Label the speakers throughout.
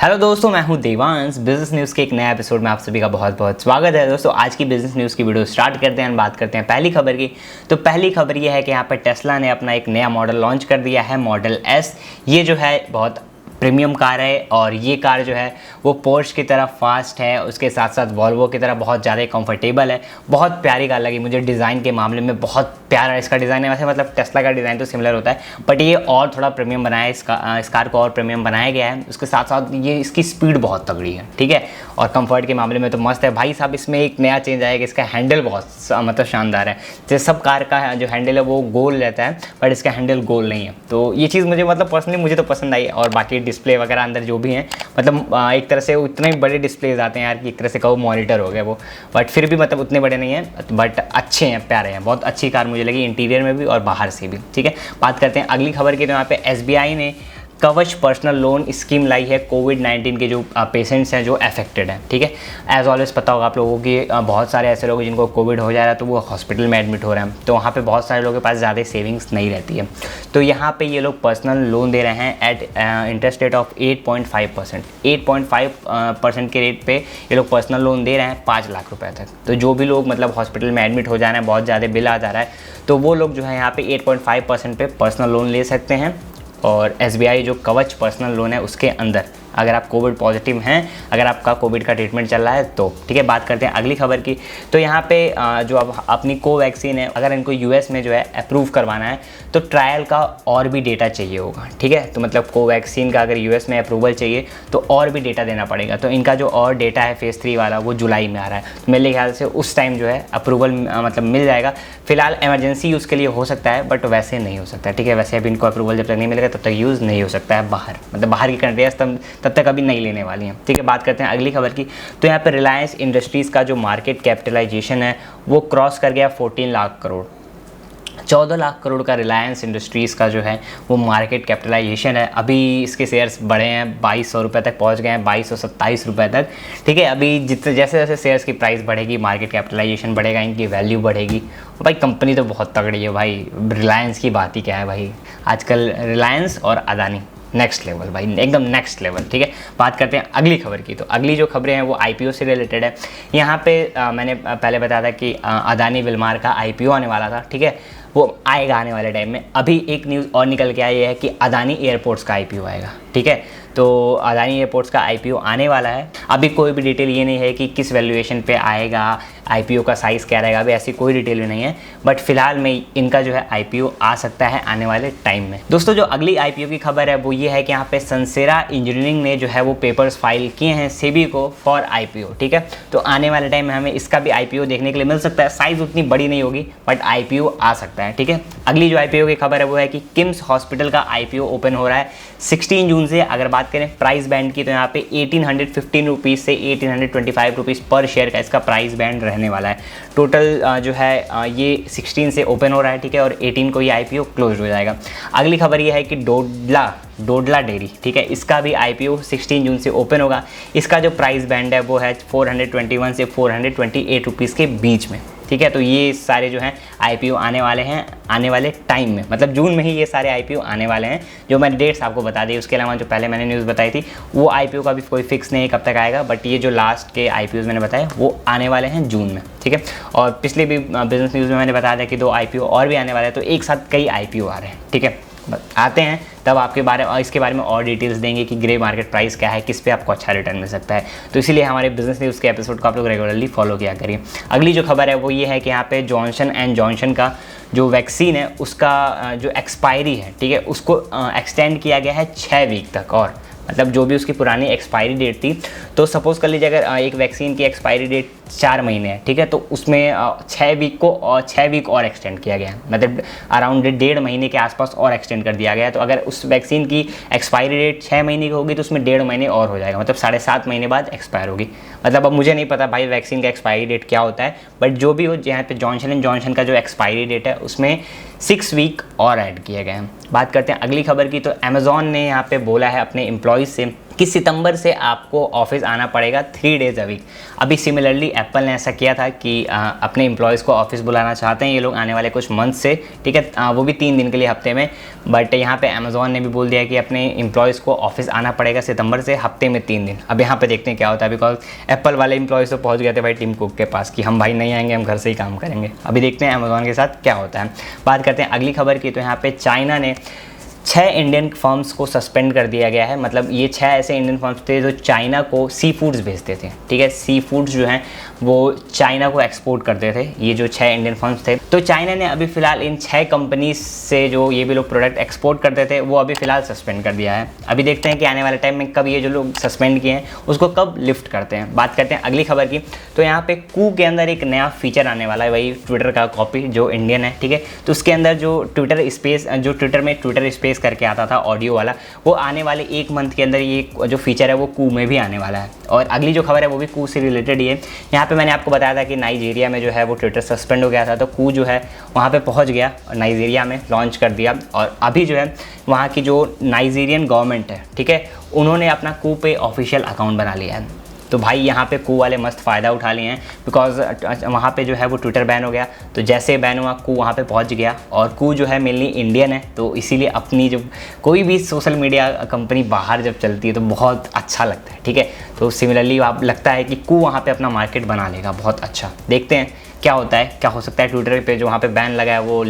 Speaker 1: Hello दोस्तों, मैं हूं देवांश। बिजनेस न्यूज़ के एक नए एपिसोड में आप सभी का बहुत बहुत स्वागत है। दोस्तों, आज की बिजनेस न्यूज़ की वीडियो स्टार्ट करते हैं, बात करते हैं पहली खबर की। तो पहली खबर ये है कि यहाँ पर टेस्ला ने अपना एक नया मॉडल लॉन्च कर दिया है, मॉडल एस। ये जो है बहुत प्रीमियम कार है और ये कार जो है वो पोर्श की तरह फास्ट है, उसके साथ साथ वॉल्वो की तरह बहुत ज़्यादा कंफर्टेबल है। बहुत प्यारी कार लगी मुझे, डिज़ाइन के मामले में बहुत प्यारा इसका डिज़ाइन है। वैसे मतलब टेस्ला का डिज़ाइन तो सिमिलर होता है, बट ये और थोड़ा प्रीमियम बनाया है। इस कार को और प्रीमियम बनाया गया है। उसके साथ साथ ये इसकी स्पीड बहुत तगड़ी है, ठीक है। और कंफर्ट के मामले में तो मस्त है भाई साहब। इसमें एक नया चेंज आएगा, इसका हैंडल बहुत मतलब शानदार है। जैसे सब कार का जो हैंडल है वो गोल रहता है, बट इसका हैंडल गोल नहीं है। तो ये चीज़ मुझे मतलब पर्सनली मुझे तो पसंद आई। और बाकी डिस्प्ले वगैरह अंदर जो भी हैं, मतलब एक तरह से उतने बड़े डिस्प्लेज आते हैं यार कि एक तरह से कहो मॉनिटर हो गया वो, बट फिर भी मतलब उतने बड़े नहीं हैं, बट अच्छे हैं, प्यारे हैं। बहुत अच्छी कार मुझे लगी, इंटीरियर में भी और बाहर से भी, ठीक है। बात करते हैं अगली खबर की। तो यहाँ पे SBI ने कवच पर्सनल लोन स्कीम लाई है कोविड-19 के जो पेशेंट्स हैं जो अफेक्टेड हैं, ठीक है। एज ऑलवेज पता होगा आप लोगों की बहुत सारे ऐसे लोग जिनको कोविड हो जा रहा है तो वो हॉस्पिटल में एडमिट हो रहे हैं, तो वहाँ पे बहुत सारे लोगों के पास ज़्यादा सेविंग्स नहीं रहती है। तो यहाँ पे ये लोग पर्सनल लोन दे रहे हैं एट इंटरेस्ट रेट ऑफ 8.5%। 8.5% के रेट पे ये लोग पर्सनल लोन दे रहे हैं 5 लाख रुपये तक। तो जो भी लोग मतलब हॉस्पिटल में एडमिट हो जा रहे हैं, बहुत ज़्यादा बिल आ जा रहा है, तो वो लोग जो है यहाँ पे 8.5% पे पर्सनल लोन ले सकते हैं। और SBI जो कवच पर्सनल लोन है उसके अंदर अगर आप कोविड पॉजिटिव हैं, अगर आपका कोविड का ट्रीटमेंट चल रहा है तो, ठीक है। बात करते हैं अगली खबर की। तो यहाँ पे जो अब अपनी कोवैक्सीन है, अगर इनको US में जो है अप्रूव करवाना है तो ट्रायल का और भी डेटा चाहिए होगा, ठीक है। तो मतलब कोवैक्सीन का अगर US में अप्रूवल चाहिए तो और भी डेटा देना पड़ेगा। तो इनका जो और डेटा है फेज़ 3 वाला वो जुलाई में आ रहा है, तो मेरे ख्याल से उस टाइम जो है अप्रूवल मतलब मिल जाएगा। फिलहाल इमरजेंसी यूज़ के लिए हो सकता है, बट वैसे नहीं हो सकता, ठीक है। वैसे अभी इनको अप्रूवल जब तक नहीं मिलेगा तब तक यूज़ नहीं हो सकता है बाहर, मतलब बाहर की कंट्रीज तब तक अभी नहीं लेने वाली हैं, ठीक है। बात करते हैं अगली खबर की। तो यहाँ पे रिलायंस इंडस्ट्रीज़ का जो मार्केट कैपिटलाइजेशन है वो क्रॉस कर गया 14 लाख करोड़। 14 लाख करोड़ का रिलायंस इंडस्ट्रीज़ का जो है वो मार्केट कैपिटलाइजेशन है। अभी इसके शेयर्स बढ़े हैं, 2200 रुपये तक पहुंच गए हैं, 2227 रुपये तक, ठीक है। अभी जितने जैसे जैसे शेयर्स की प्राइस बढ़ेगी, मार्केट कैपिटलाइजेशन बढ़ेगा, इनकी वैल्यू बढ़ेगी। भाई कंपनी तो बहुत तगड़ी है भाई, रिलायंस की बात ही क्या है भाई। आजकल रिलायंस और अदानी नेक्स्ट लेवल भाई, एकदम नेक्स्ट लेवल, ठीक है। बात करते हैं अगली खबर की। तो अगली जो खबरें हैं वो IPO से रिलेटेड है। यहाँ पे मैंने पहले बताया था कि अदानी विलमार का IPO आने वाला था, ठीक है। वो आएगा आने वाले टाइम में। अभी एक न्यूज़ और निकल के आई है कि अदानी एयरपोर्ट्स का IPO आएगा, ठीक है। तो अदानी एयरपोर्ट्स का IPO आने वाला है। अभी कोई भी डिटेल ये नहीं है कि किस वैल्यूएशन पे आएगा, IPO का साइज़ क्या रहेगा, अभी ऐसी कोई डिटेल नहीं है। बट फिलहाल में इनका जो है IPO आ सकता है आने वाले टाइम में। दोस्तों, जो अगली IPO की खबर है वो ये है कि यहाँ पे सनसेरा इंजीनियरिंग ने जो है वो पेपर्स फाइल किए हैं सेबी को फॉर IPO, ठीक है। तो आने वाले टाइम में हमें इसका भी IPO देखने के लिए मिल सकता है। साइज़ उतनी बड़ी नहीं होगी, बट IPO आ सकता है, ठीक है। अगली जो IPO की खबर है वो है कि किम्स हॉस्पिटल का IPO ओपन हो रहा है 16 जून से। अगर बात करें प्राइस बैंड की तो यहाँ पे 1815 रुपीज़ से 1825 रुपीज़ पर शेयर का इसका प्राइस बैंड रहने वाला है। टोटल जो है ये 16 से ओपन हो रहा है, ठीक है। और 18 को ये IPO क्लोज हो जाएगा। अगली खबर ये है कि डोडला डेयरी, ठीक है, इसका भी IPO 16 जून से ओपन होगा। इसका जो प्राइस बैंड है वो है 421 से 428 रुपीज़ के बीच में, ठीक है। तो ये सारे जो हैं IPO आने वाले हैं आने वाले टाइम में, मतलब जून में ही ये सारे IPO आने वाले हैं, जो मैंने डेट्स आपको बता दी। उसके अलावा जो पहले मैंने न्यूज़ बताई थी वो IPO का भी कोई फिक्स नहीं है कब तक आएगा, बट ये जो लास्ट के IPOs मैंने बताए वो आने वाले हैं जून में, ठीक है। और पिछले भी बिजनेस न्यूज़ में मैंने बताया था कि 2 IPO और भी आने वाले हैं, तो एक साथ कई IPO आ रहे हैं, ठीक है। आते हैं तब आपके बारे में इसके बारे में और डिटेल्स देंगे कि ग्रे मार्केट प्राइस क्या है, किस पे आपको अच्छा रिटर्न मिल सकता है। तो इसीलिए हमारे बिजनेस न्यूज़ के एपिसोड को आप लोग रेगुलरली फॉलो किया करिए। अगली जो खबर है वो ये है कि यहाँ पे जॉनसन एंड जॉनसन का जो वैक्सीन है उसका जो एक्सपायरी है, ठीक है, उसको एक्सटेंड किया गया है 6 वीक तक। और मतलब जो भी उसकी पुरानी एक्सपायरी डेट थी, तो सपोज़ कर लीजिए अगर एक वैक्सीन की एक्सपायरी डेट 4 महीने है, ठीक है, तो उसमें 6 वीक और एक्सटेंड किया गया है, मतलब अराउंड 1.5 महीने के आसपास और एक्सटेंड कर दिया गया है। तो अगर उस वैक्सीन की एक्सपायरी डेट 6 महीने की होगी तो उसमें 1.5 महीने और हो जाएगा, मतलब 7.5 महीने बाद एक्सपायर होगी। मतलब अब मुझे नहीं पता भाई वैक्सीन का एक्सपायरी डेट क्या होता है, बट जो भी हो, यहाँ पे जॉनसन एंड जॉनसन का जो एक्सपायरी डेट है उसमें 6 वीक और ऐड किए गए हैं। बात करते हैं अगली खबर की। तो अमेज़ॉन ने यहाँ पे बोला है अपने एम्प्लॉयज़ से कि सितंबर से आपको ऑफिस आना पड़ेगा 3 डेज़ अ वीक। अभी सिमिलरली एप्पल ने ऐसा किया था कि अपने एम्प्लॉयज़ को ऑफिस बुलाना चाहते हैं ये लोग आने वाले कुछ मंथ से, ठीक है, वो भी 3 दिन के लिए हफ्ते में। बट यहाँ पे अमेज़ॉन ने भी बोल दिया कि अपने एम्प्लॉयज़ को ऑफिस आना पड़ेगा सितंबर से हफ्ते में 3 दिन। अब यहाँ पे देखते हैं क्या होता है, बिकॉज एप्पल वाले एम्प्लॉयज़ तो पहुँच गए थे भाई टिम कुक के पास कि हम भाई नहीं आएंगे, हम घर से ही काम करेंगे। अभी देखते हैं अमेज़ॉन के साथ क्या होता है। बात करते हैं अगली खबर की, तो यहाँ पे चाइना ने 6 इंडियन फर्म्स को सस्पेंड कर दिया गया है। मतलब ये 6 ऐसे इंडियन फर्म्स थे जो चाइना को सी फूड्स भेजते थे, ठीक है, सी फूड्स जो हैं वो चाइना को एक्सपोर्ट करते थे, ये जो 6 इंडियन फर्म्स थे। तो चाइना ने अभी फ़िलहाल इन 6 कंपनीज से जो ये भी लोग प्रोडक्ट एक्सपोर्ट करते थे वो अभी फ़िलहाल सस्पेंड कर दिया है। अभी देखते हैं कि आने वाले टाइम में कब ये जो लोग सस्पेंड किए हैं उसको कब लिफ्ट करते हैं। बात करते हैं अगली खबर की, तो यहाँ पे कू के अंदर एक नया फीचर आने वाला है, वही ट्विटर का कॉपी जो इंडियन है, ठीक है। तो उसके अंदर जो ट्विटर स्पेस करके आता था ऑडियो वाला, वो आने वाले 1 मंथ के अंदर ये जो फीचर है वो कू में भी आने वाला है। और अगली जो खबर है वो भी कू से रिलेटेड ही है। यहाँ पे मैंने आपको बताया था कि नाइजीरिया में जो है वो ट्विटर सस्पेंड हो गया था, तो कू जो है वहाँ पे पहुँच गया और नाइजीरिया में लॉन्च कर दिया। और अभी जो है वहाँ की जो नाइजीरियन गवर्नमेंट है, ठीक है, उन्होंने अपना कू पे ऑफिशियल अकाउंट बना लिया है। तो भाई यहाँ पे कू वाले मस्त फ़ायदा उठा लिए हैं, बिकॉज वहाँ पे जो है वो ट्विटर बैन हो गया, तो जैसे बैन हुआ कू वहाँ पे पहुँच गया। और कू जो है मेनली इंडियन है, तो इसीलिए अपनी जो कोई भी सोशल मीडिया कंपनी बाहर जब चलती है तो बहुत अच्छा लगता है, ठीक है। तो सिमिलरली आप लगता है कि कू वहाँ पे अपना मार्केट बना लेगा बहुत अच्छा। देखते हैं क्या होता है, क्या हो सकता है ट्विटर पे जो वहाँ पे बैन लगा है वो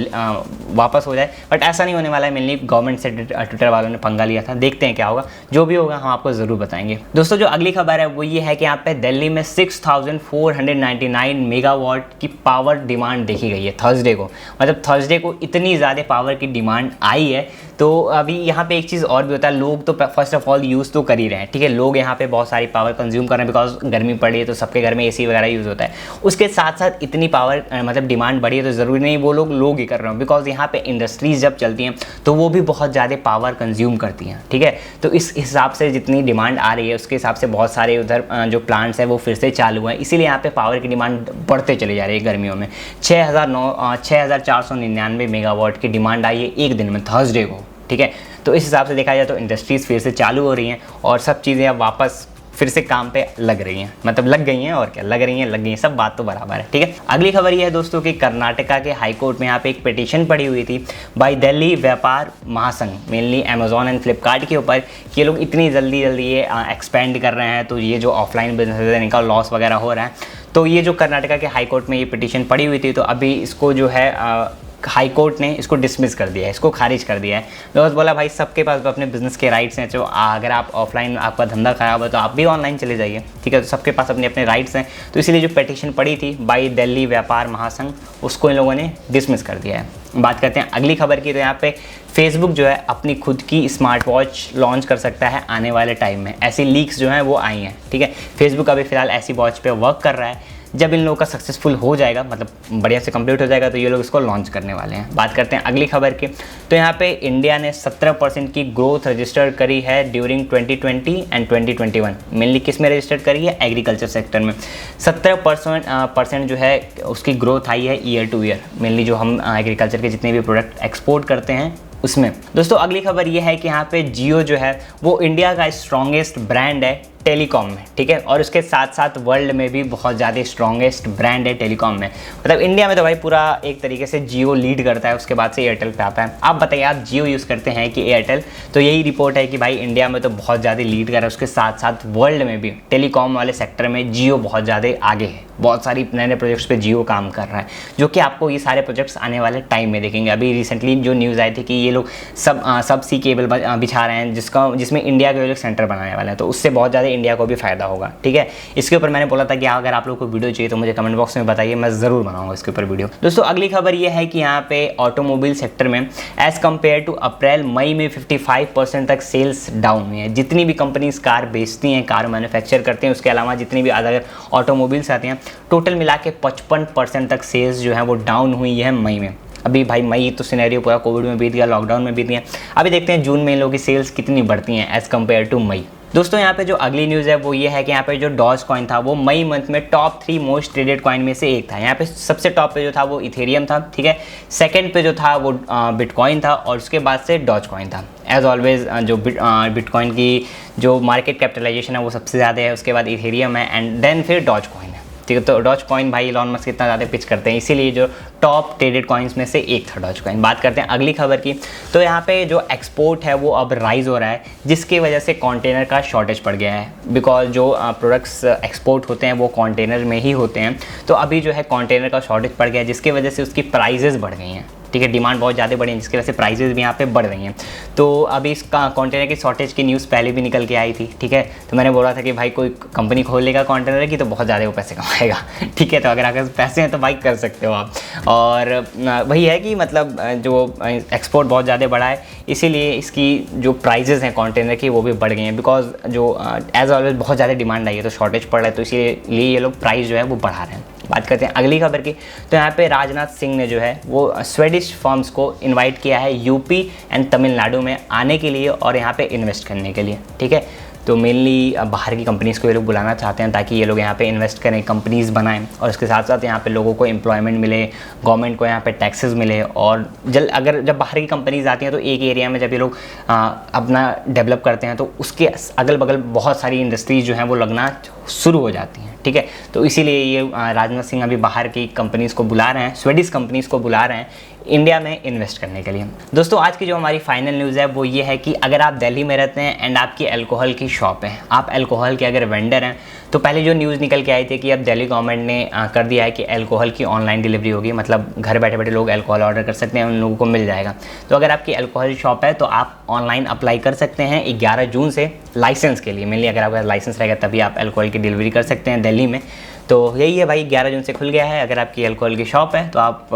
Speaker 1: वापस हो जाए, बट ऐसा नहीं होने वाला है। मेनली गवर्नमेंट से ट्विटर वालों ने पंगा लिया था, देखते हैं क्या होगा। जो भी होगा हम आपको ज़रूर बताएंगे। दोस्तों जो अगली खबर है वो ये है कि यहाँ पे दिल्ली में 6499 मेगावाट की पावर डिमांड देखी गई है थर्सडे को। मतलब थर्सडे को इतनी ज़्यादा पावर की डिमांड आई है। तो अभी यहाँ पे एक चीज़ और भी होता है, लोग तो फर्स्ट ऑफ ऑल यूज़ तो कर ही रहे हैं, ठीक है, लोग यहाँ पे बहुत सारी पावर कंज्यूम कर रहे हैं, बिकॉज गर्मी पड़ी है तो सबके घर में एसी वगैरह यूज़ होता है। उसके साथ साथ इतनी पावर मतलब डिमांड बढ़ी है तो ज़रूरी नहीं वो लोग ही कर रहे हो, बिकॉज यहाँ पे इंडस्ट्रीज जब चलती हैं तो वो भी बहुत ज़्यादा पावर कंज्यूम करती हैं, ठीक है। तो इस हिसाब से जितनी डिमांड आ रही है उसके हिसाब से बहुत सारे उधर जो प्लांट्स हैं वो फिर से चालू हैं, इसीलिए यहाँ पे पावर की डिमांड बढ़ते चली जा रही है। गर्मियों में 6499 मेगावाट की डिमांड आई है एक दिन में थर्सडे को, ठीक है। तो इस हिसाब से देखा जाए तो इंडस्ट्रीज़ फिर से चालू हो रही हैं और सब चीज़ें अब वापस फिर से काम पे लग रही हैं, मतलब लग गई हैं और क्या, लग रही हैं, सब बात तो बराबर है, ठीक है। अगली खबर ये है दोस्तों कि कर्नाटका के हाई कोर्ट में यहाँ पे एक पिटीशन पड़ी हुई थी बाय दिल्ली व्यापार महासंघ, मेनली अमेजॉन एंड फ्लिपकार्ट के ऊपर, कि ये लोग इतनी जल्दी ये एक्सपेंड कर रहे हैं, तो ये जो ऑफलाइन बिजनेस है इनका लॉस वगैरह हो रहा है। तो ये जो कर्नाटका के हाई कोर्ट में ये पिटीशन पड़ी हुई थी, तो अभी इसको जो है हाई कोर्ट ने इसको डिसमिस कर दिया है, इसको खारिज कर दिया है। बिकॉज बोला भाई सबके पास अपने बिजनेस के राइट्स हैं, तो अगर आप ऑफलाइन आपका धंधा खराब है तो आप भी ऑनलाइन चले जाइए, ठीक है। तो सबके पास अपने अपने राइट्स हैं, तो इसीलिए जो पिटीशन पड़ी थी बाई दिल्ली व्यापार महासंघ उसको इन लोगों ने डिसमिस कर दिया है। बात करते हैं अगली खबर की, तो यहाँ पे फेसबुक जो है अपनी खुद की स्मार्ट वॉच लॉन्च कर सकता है आने वाले टाइम में, ऐसी लीक्स जो हैं वो आई हैं, ठीक है। फेसबुक अभी फिलहाल ऐसी वॉच पे वर्क कर रहा है, जब इन लोगों का सक्सेसफुल हो जाएगा, मतलब बढ़िया से कंप्लीट हो जाएगा, तो ये लोग इसको लॉन्च करने वाले हैं। बात करते हैं अगली खबर की, तो यहाँ पे इंडिया ने 17% की ग्रोथ रजिस्टर करी है ड्यूरिंग 2020 एंड 2021। मेनली किस में रजिस्टर करी है, एग्रीकल्चर सेक्टर में 17% जो है उसकी ग्रोथ आई है ईयर टू ईयर, मेनली जो हम एग्रीकल्चर के जितने भी प्रोडक्ट एक्सपोर्ट करते हैं उसमें। दोस्तों अगली खबर ये है कि यहाँ पे जियो जो है वो इंडिया का स्ट्रॉन्गेस्ट ब्रांड है टेलीकॉम में, ठीक है, और उसके साथ साथ वर्ल्ड में भी बहुत ज़्यादा स्ट्रॉन्गेस्ट ब्रांड है टेलीकॉम में। मतलब इंडिया में तो भाई पूरा एक तरीके से जियो लीड करता है, उसके बाद से एयरटेल पे आता है। आप बताइए आप जियो यूज़ करते हैं कि एयरटेल? तो यही रिपोर्ट है कि भाई इंडिया में तो बहुत ज़्यादा लीड कर रहा है, उसके साथ साथ वर्ल्ड में भी टेलीकॉम वाले सेक्टर में जियो बहुत ज़्यादा आगे है। बहुत सारी नए नए प्रोजेक्ट्स पे जियो काम कर रहा है, जो कि आपको ये सारे प्रोजेक्ट्स आने वाले टाइम में देखेंगे। अभी रिसेंटली जो न्यूज़ आई थी कि ये लोग सब सी केबल बिछा रहे हैं जिसमें इंडिया के सेंटर बनाने वाले हैं, तो उससे बहुत ज़्यादा इंडिया को भी फायदा होगा, ठीक है। इसके ऊपर मैंने बोला था कि अगर आप लोग को वीडियो चाहिए तो मुझे कमेंट बॉक्स में बताइए, मैं ज़रूर बनाऊंगा इसके ऊपर वीडियो। दोस्तों अगली खबर ये है कि यहाँ पे ऑटोमोबाइल सेक्टर में एज़ कम्पेयर टू अप्रैल मई में 55% तक सेल्स डाउन हुई है। जितनी भी कंपनीज कार बेचती हैं, कार मैन्युफैक्चर करते हैं, उसके अलावा जितनी भी अदर ऑटोमोबाइल्स आती हैं, टोटल मिला के 55% तक सेल्स जो है वो डाउन हुई है मई में। अभी भाई मई तो सिनेरियो पूरा कोविड में बीत गया, लॉकडाउन में बीत गया। अभी देखते हैं जून में इन लोगों की सेल्स कितनी बढ़ती हैं एज़ कम्पेयर टू मई, दोस्तों यहाँ पे जो अगली न्यूज़ है वो ये है कि यहाँ पे जो डॉज कॉइन था वो मई मंथ में टॉप 3 मोस्ट ट्रेडेड कॉइन में से एक था। यहाँ पे सबसे टॉप पे जो था वो इथेरियम था, ठीक है। सेकंड पे जो था वो बिटकॉइन था और उसके बाद से डॉज कॉइन था। एज ऑलवेज जो बिटकॉइन की जो मार्केट कैपिटलाइजेशन है वो सबसे ज़्यादा है, उसके बाद इथेरियम है एंड देन फिर डॉज कॉइन है, ठीक है। तो डॉज कॉइन भाई इलॉन मस्क इतना ज़्यादा पिच करते हैं, इसीलिए जो टॉप ट्रेडेड कॉइन्स में से एक था डॉज कॉइन। बात करते हैं अगली खबर की। तो यहाँ पे जो एक्सपोर्ट है वो अब राइज हो रहा है, जिसकी वजह से कंटेनर का शॉर्टेज पड़ गया है। बिकॉज जो प्रोडक्ट्स एक्सपोर्ट होते हैं वो कंटेनर में ही होते हैं, तो अभी जो है कंटेनर का शॉर्टेज पड़ गया है, जिसकी वजह से उसकी प्राइजेज़ बढ़ गई हैं, ठीक है। डिमांड बहुत ज़्यादा बढ़ी है, जिसकी वजह से प्राइजेज़ भी यहाँ पे बढ़ रही हैं। तो अभी इसका कंटेनर की शॉर्टेज की न्यूज़ पहले भी निकल के आई थी, ठीक है। तो मैंने बोला था कि भाई कोई कंपनी खोल लेगा कंटेनर की तो बहुत ज़्यादा वो पैसे कमाएगा, ठीक है। तो अगर आपके पैसे हैं तो भाई कर सकते हो आप। और वही है कि मतलब जो एक्सपोर्ट बहुत ज़्यादा बढ़ा है, इसीलिए इसकी जो प्राइजेज़ हैं कंटेनर की वो भी बढ़ गई हैं। बिकॉज जो एज ऑलवेज बहुत ज़्यादा डिमांड आई है तो शॉर्टेज पड़ रहा है, तो इसीलिए ये लोग प्राइस जो है वो बढ़ा रहे हैं। बात करते हैं अगली खबर की। तो यहाँ पे राजनाथ सिंह ने जो है वो स्वीडिश फर्म्स को इनवाइट किया है यूपी एंड तमिलनाडु में आने के लिए और यहाँ पे इन्वेस्ट करने के लिए, ठीक है। तो मेनली बाहर की कंपनीज़ को ये लोग बुलाना चाहते हैं ताकि ये लोग यहाँ पे इन्वेस्ट करें, कंपनीज़ बनाएं और उसके साथ साथ यहाँ पे लोगों को एम्प्लॉयमेंट मिले, गवर्नमेंट को यहाँ पे टैक्सेस मिले। और जब बाहर की कंपनीज़ आती हैं तो एक एरिया में जब ये लोग अपना डेवलप करते हैं तो उसके अगल बगल बहुत सारी इंडस्ट्रीज़ जो हैं वो लगना शुरू हो जाती हैं, ठीक है। तो इसीलिए ये राजनाथ सिंह अभी बाहर की कंपनीज़ को बुला रहे हैं, स्वीडिश कंपनीज़ को बुला रहे हैं इंडिया में इन्वेस्ट करने के लिए। दोस्तों आज की जो हमारी फाइनल न्यूज़ है वो ये है कि अगर आप दिल्ली में रहते हैं एंड आपकी अल्कोहल की शॉप है, आप अल्कोहल के अगर वेंडर हैं, तो पहले जो न्यूज़ निकल के आई थी कि अब दिल्ली गवर्नमेंट ने कर दिया है कि अल्कोहल की ऑनलाइन डिलीवरी होगी, मतलब घर बैठे बैठे लोग अल्कोहल ऑर्डर कर सकते हैं, उन लोगों को मिल जाएगा। तो अगर आपकी अल्कोहल शॉप है तो आप ऑनलाइन अप्लाई कर सकते हैं 11 जून से लाइसेंस के लिए। मेनली अगर आपका लाइसेंस रहेगा तभी आप अल्कोहल की डिलीवरी कर सकते हैं दिल्ली में। तो यही है भाई, 11 जून से खुल गया है। अगर आपकी अल्कोहल की शॉप है तो आप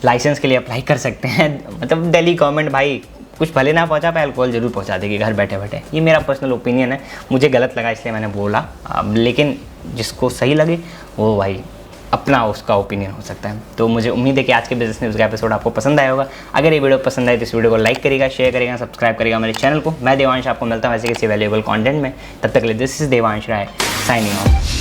Speaker 1: लाइसेंस के लिए अप्लाई कर सकते हैं। मतलब दिल्ली गवर्नमेंट भाई कुछ भले ना पहुंचा पाए, अल्कोहल जरूर पहुंचा देगी घर बैठे बैठे। ये मेरा पर्सनल ओपिनियन है, मुझे गलत लगा इसलिए मैंने बोला। लेकिन जिसको सही लगे वो भाई अपना उसका ओपिनियन हो सकता है। तो मुझे उम्मीद है कि आज के बिजनेस न्यूज़ का एपिसोड आपको पसंद आया होगा। अगर ये वीडियो पसंद आए तो इस वीडियो को लाइक करेगा, शेयर करेगा, सब्सक्राइब करेगा मेरे चैनल को। मैं देवांश आपको मिलता हूँ ऐसे किसी वैल्यूएबल कंटेंट में। तब तक के लिए this is Devansh Rai signing of.